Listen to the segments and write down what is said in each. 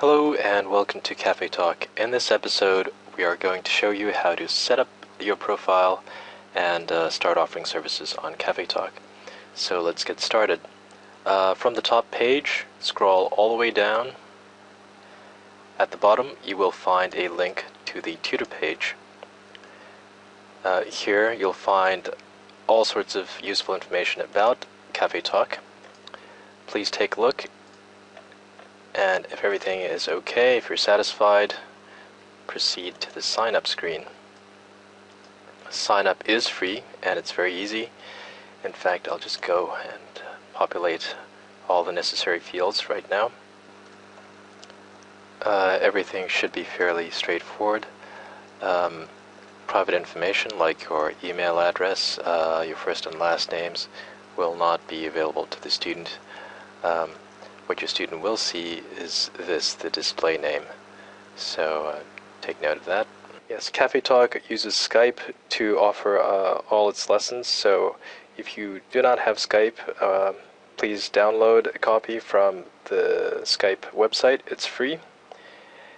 Hello and welcome to Cafetalk. In this episode, we are going to show you how to set up your profile and start offering services on Cafetalk. So let's get started. From the top page, scroll all the way down. At the bottom, you will find a link to the tutor page. Here, you'll find all sorts of useful information about Cafetalk. Please take a look. And if everything is okay, if you're satisfied, proceed to the sign up screen. Sign up is free and it's very easy. In fact, I'll just go and populate all the necessary fields right now. Everything should be fairly straightforward. Private information like your email address, your first and last names will not be available to the student. What your student will see is the display name. So take note of that. Yes, Cafetalk uses Skype to offer all its lessons. So if you do not have Skype, please download a copy from the Skype website. It's free.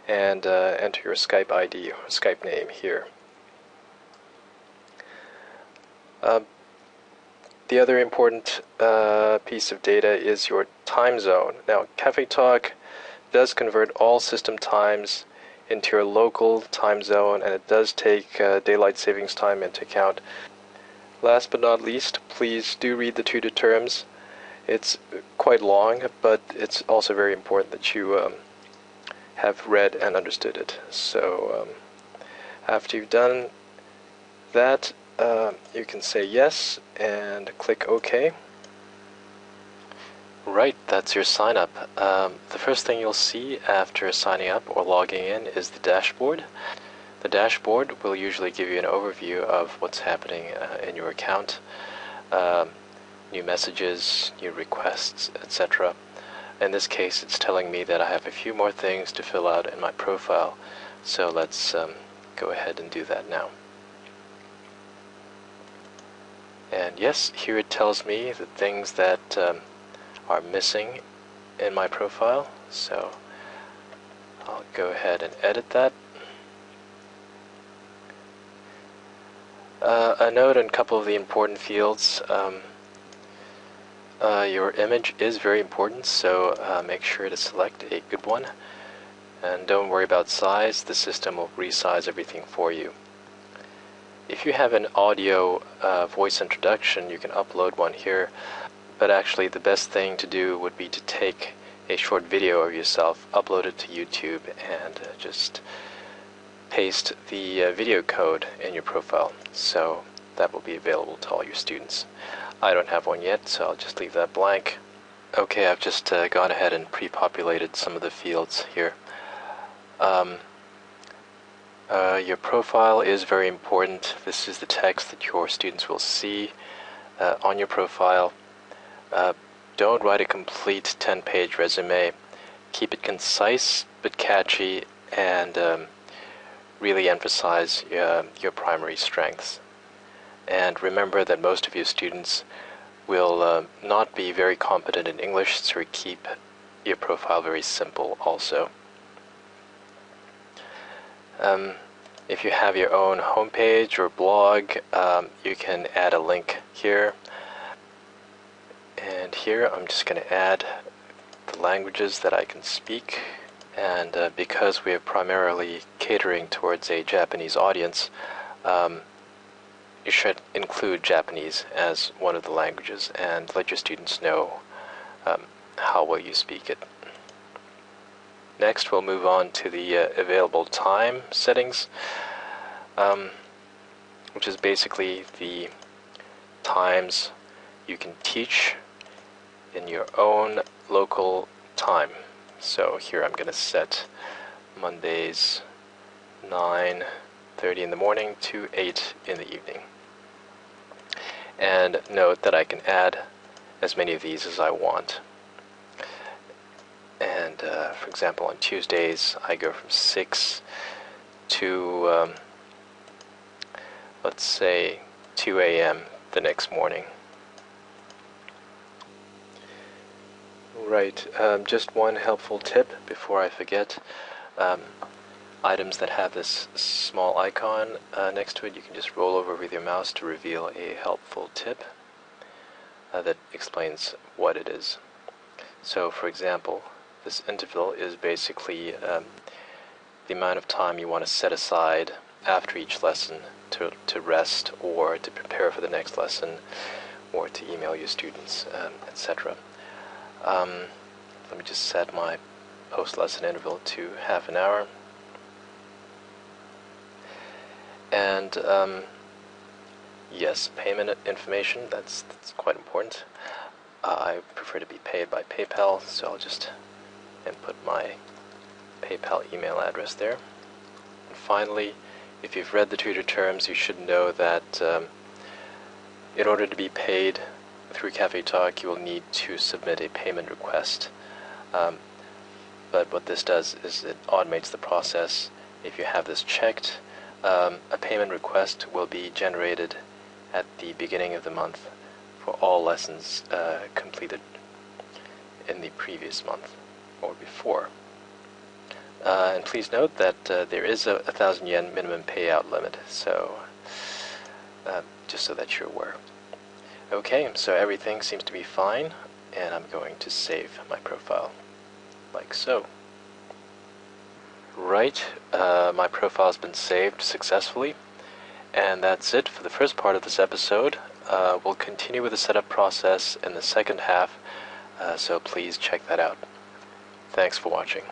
And enter your Skype ID or Skype name here. The other important piece of data is your time zone. Now, Cafetalk does convert all system times into your local time zone, and it does take daylight savings time into account. Last but not least, please do read the tutor terms. It's quite long, but it's also very important that you have read and understood it. So after you've done that, you can say yes and click OK. Right, that's your sign up. The first thing you'll see after signing up or logging in is the dashboard. The dashboard will usually give you an overview of what's happening in your account, new messages, new requests, etc. In this case, it's telling me that I have a few more things to fill out in my profile, so let's go ahead and do that now. And yes, here it tells me the things that are missing in my profile, so I'll go ahead and edit that. A note on a couple of the important fields. Your image is very important, so make sure to select a good one. And don't worry about size, the system will resize everything for you. If you have an audio voice introduction, you can upload one here, but actually the best thing to do would be to take a short video of yourself, upload it to YouTube, and just paste the video code in your profile. So that will be available to all your students. I don't have one yet, so I'll just leave that blank. Okay, I've just gone ahead and pre-populated some of the fields here. Your profile is very important. This is the text that your students will see on your profile. Don't write a complete 10-page resume. Keep it concise but catchy, and really emphasize your primary strengths. And remember that most of your students will not be very competent in English, so keep your profile very simple also. If you have your own homepage or blog, you can add a link here. And here I'm just going to add the languages that I can speak. And because we are primarily catering towards a Japanese audience, you should include Japanese as one of the languages and let your students know how well you speak it. Next, we'll move on to the available time settings, which is basically the times you can teach in your own local time. So here I'm going to set Mondays 9:30 in the morning to 8 in the evening. And note that I can add as many of these as I want. And for example, on Tuesdays, I go from 6 to, let's say, 2 a.m. the next morning. Right, just one helpful tip before I forget. Items that have this small icon next to it, you can just roll over with your mouse to reveal a helpful tip that explains what it is. So, for example, this interval is basically the amount of time you want to set aside after each lesson to rest or to prepare for the next lesson or to email your students, etc. Let me just set my post-lesson interval to half an hour. And yes, payment information, that's quite important. I prefer to be paid by PayPal, so I'll just input my PayPal email address there. And finally, if you've read the tutor terms, you should know that in order to be paid through Cafetalk, you will need to submit a payment request. But what this does is it automates the process. If you have this checked, a payment request will be generated at the beginning of the month for all lessons completed in the previous month or before. And please note that there is a 1,000 yen minimum payout limit, so just so that you're aware. Okay, so everything seems to be fine, and I'm going to save my profile, like so. Right, my profile has been saved successfully, and that's it for the first part of this episode. We'll continue with the setup process in the second half, so please check that out. Thanks for watching.